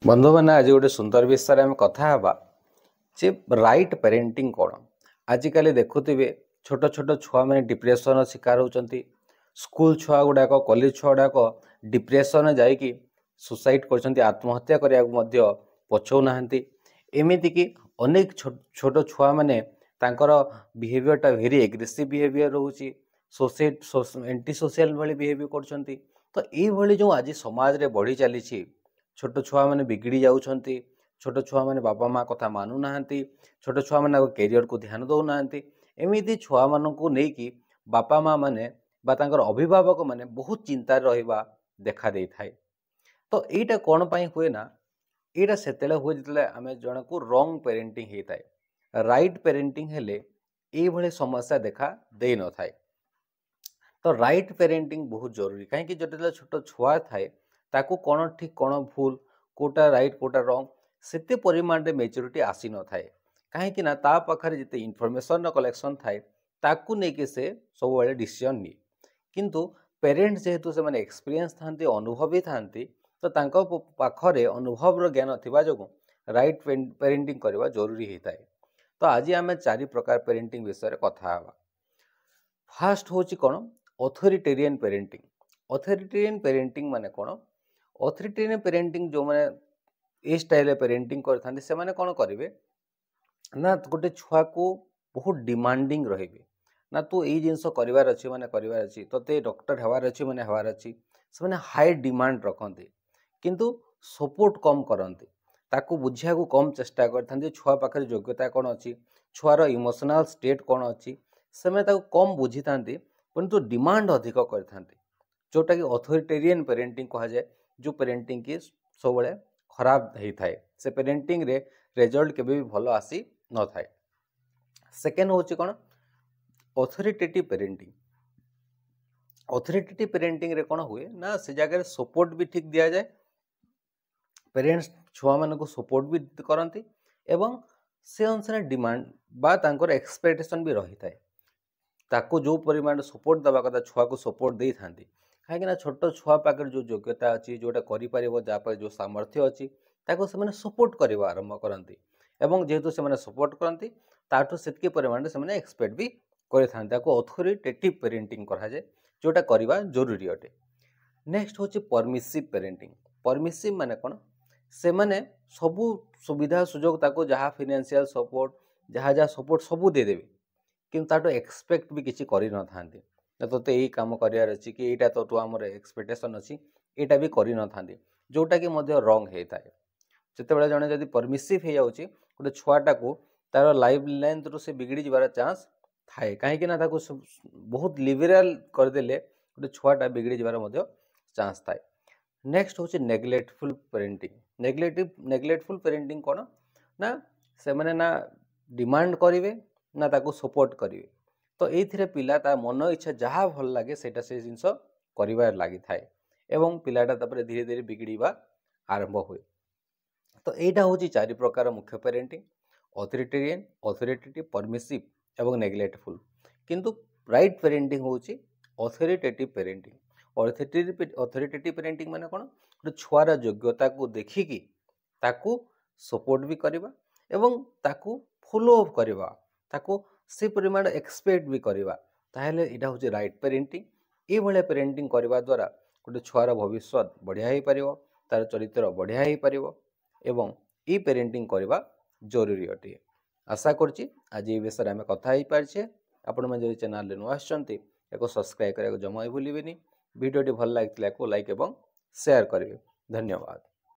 बंधु मैंने आज गोटे सुंदर विषय आम कथा हवा जे राइट पेरेंटिंग कौन। आजिकल देखुवे छोट छोट छुआ मैंने डिप्रेशन शिकार होती। स्कूल छुआ गुड़ाक कॉलेज छुआ गुड़ाक डिप्रेशन जाकि सुसाइड कर आत्महत्या करने पछौना। एमती कि अनेक छोट छुआ मैंने बिहेवियरटा भेरी एग्रेसिव बिहेवियर रोचे, एंटी सोशल भाई बिहेव कर। तो ये जो आज समाज रे बढ़ी चली छोट छुआ मैंने बिगड़ी जाउछंती, छोट छुआ मैंने बापा माँ कथा मानु नाहंती, छोट छुआ मैंने कैरियर को ध्यान दौ नाहंती। एमिति छुआ मानकु नेकी बापा माँ मैंने बा तांकर अभिभावक मैंने बहुत चिंतार रहिबा देखा देई थाए। तो एटा कोन पई हुए ना, एटा सेतेले हुए जितले आमे जण को रॉन्ग पेरेंटिंग हे थाए। राइट पेरेंटिंग हेले ए भले समस्या देखा दे न थाए। तो राइट पेरेंटिंग बहुत जरूरी, कहीं जो छोट छुआ थाए ताकू कौन ठीक कौन भूल, कोटा राइट कोटा रॉन्ग सेते परिमाण रे मेच्योरिटी आसी न थाए। कहीं ना ता पाखरे जिते इनफॉरमेशन कलेक्शन थाए ताकू नेके से सब वाले डिसीजन निए। किंतु पेरेंट्स जेहेतु से माने एक्सपीरियंस थांती, अनुभवी थांती, तो तांको पाखरे अनुभव ज्ञान थिबा जोगु राइट पेरेंटिंग करबा जरूरी हेताए। तो आज आम 4 प्रकार पेरेंटिंग विषय रे कथा हवा। फास्ट होची कोन ऑथोरिटेरियन पेरेंटिंग। ऑथोरिटेरियन पेरेंटिंग माने कोन? ऑथोरिटेरियन पेरेंटिंग जो माने ए स्टाइल पेरेंटिंग करथांती से माने कोन करिवे ना, गोटे छुआ को बहुत डिमांडिंग रहिबे ना, तू एई जिंस करिवार अछि माने करिवार अछि, तते डॉक्टर हेवार अछि माने हेवार अछि। से माने हाई डिमांड रखंती किंतु सपोर्ट कम करंती, ताकू बुझिया को कम चेष्टा करथांती। छुआ पाखरे योग्यता कोन अछि, छुआर इमोशनल स्टेट कोन अछि, से माने ताकू कम बुझी थांती परंतु डिमांड अधिक करथांती, जोटा कि ऑथोरिटेरियन पेरेंटिंग कहा जाए। जो पेरेंटिंग की सब बड़े खराब होता है, से पेरेंटिंग रे रिजल्ट केबे भी भलो आसी न थाए। सेकेंड होची कोन ऑथोरिटेटिव पेरेंटिंग। ऑथोरिटेटिव पेरेंटिंग रे कोन हुए ना, से जगह सपोर्ट भी ठीक दिया जाए, पेरेंट्स छुआ मान को सपोर्ट भी करती एवं से अनुसार डिमांड बा तांकर एक्सपेक्टेशन भी रही थाए। ताको जो परिमाण सपोर्ट दबा कथा छुआ को सपोर्ट दे थांती, कहीं छोट छुआ पाखे जो योग्यता अच्छी जोटा कर जो सामर्थ्य अच्छी ताको से माने सपोर्ट करवा आरंभ करती। एवं जेहेतु से माने सपोर्ट करती ताठू सेतकी परिमाण से माने एक्सपेक्ट भी करथांती। ताको ऑथोरिटेटिव पेरेंटिंग कहा जाए, जोटा करवा जरूरी अटे। नेक्स्ट होची परमिसिव पेरेंटिंग। परमिसिव माने कोन? से माने सबु सुविधा सुजोग ताको जहाँ फाइनेंशियल सपोर्ट जहाँ सपोर्ट सबू दे देबे, किंतु ताठू एक्सपेक्ट भी किसी करि न थांती। तोते यही काम करार अच्छी कि यहाँ तो तू आम एक्सपेक्टेशन अच्छी यहाँ भी कर न थांती, जोटा कि रंग होता है। जिते जड़े जब परमिसिव हो जाऊँगी गोटे छुआटा को तार लाइफ लेंथ रू से बिगड़ी जबार चांस थाए, कहीं बहुत लिबराल करदे गोटे छुआटा बिगड़ी जबार चांस थाए। नेक्स्ट हूँ नेग्लेक्टफुल पेरेंटिंग। नेग्लेक्टफुल पेरेंटिंग कौन ना, से माने ना डिमांड करेंगे ना ताको सपोर्ट करेंगे। तो ये पिला ता मन इच्छा जहाँ भल लगे सेटा से जिनस कर लगी थाए एवं पिलाटा तापर धीरे धीरे बिगड़ा आरंभ हुए। तो यहाँ हूँ 4 प्रकार मुख्य पेरेंटिंग: ऑथोरिटेरियन, ऑथोरिटेटिव, परमिसिव एवं नेग्लेक्टफुल। किंतु राइट पेरेंटिंग हूँ ऑथोरिटेटिव पेरेंटिंग। ऑथोरिटेटिव पेरेंटिंग माने कोन? गोटे छुआर योग्यता को देखिकी ताकू सपोर्ट भी करवा एवं ताकू फॉलो अप करवा, ताकू से परिमाण एक्सपेक्ट भी करवा, ताहले इटा हूँ राइट पेरेंटिंग। ये भाया पेरेंटिंग करवा द्वारा गोटे छुआर भविष्य बढ़िया हो पार, तार चरित्र बढ़िया हो पार एवं ये पेरेंटिंग करवा जरूरी अटे। आशा करछि आज ये विषय आम कथा हो पारे। आपण मैंने जब चैनल नुआ आसछंती एको सब्सक्राइब करने जमा भूलिए। वीडियोटी भल लगी लाइक एवं शेयर करेंगे। धन्यवाद।